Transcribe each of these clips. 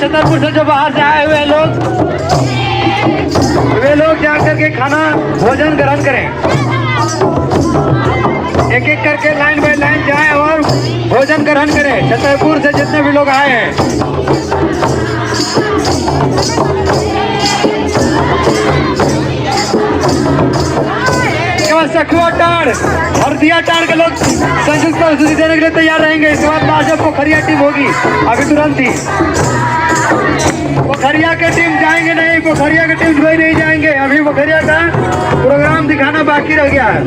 छतरपुर से जो बाहर से आए हुए वे लोग जाकर के खाना भोजन ग्रहण करें। एक एक करके लाइन बाय लाइन जाएं और भोजन ग्रहण करें। छतरपुर से जितने भी लोग आए हैं सखुआ टाड़ और दिया टाड़ के लोग संयुक्त प्रस्तुति देने के लिए तैयार रहेंगे। इसके बाद लाजब पोखरिया टीम होगी अभी तुरंत ही। पोखरिया के टीम जाएंगे नहीं, पोखरिया के टीम कोई नहीं जाएंगे। अभी पोखरिया का प्रोग्राम दिखाना बाकी रह गया है।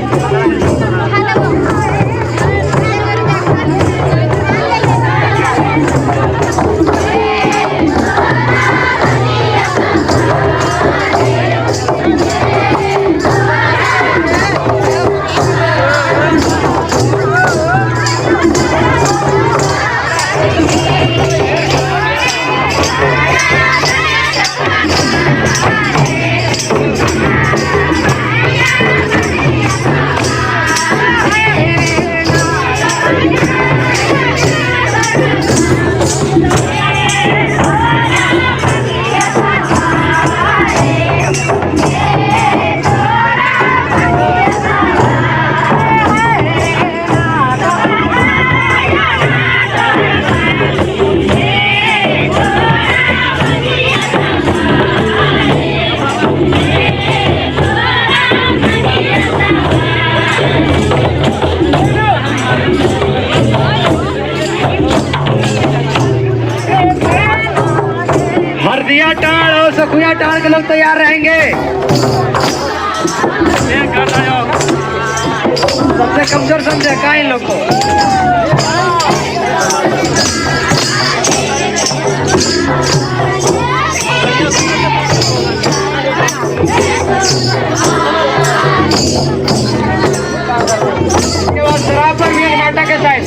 हरदिया टाड़ और सखुया टाड़ के लोग तैयार रहेंगे। सबसे कमजोर समझे का इन लोग को। शराब पर भी नाटक के साइड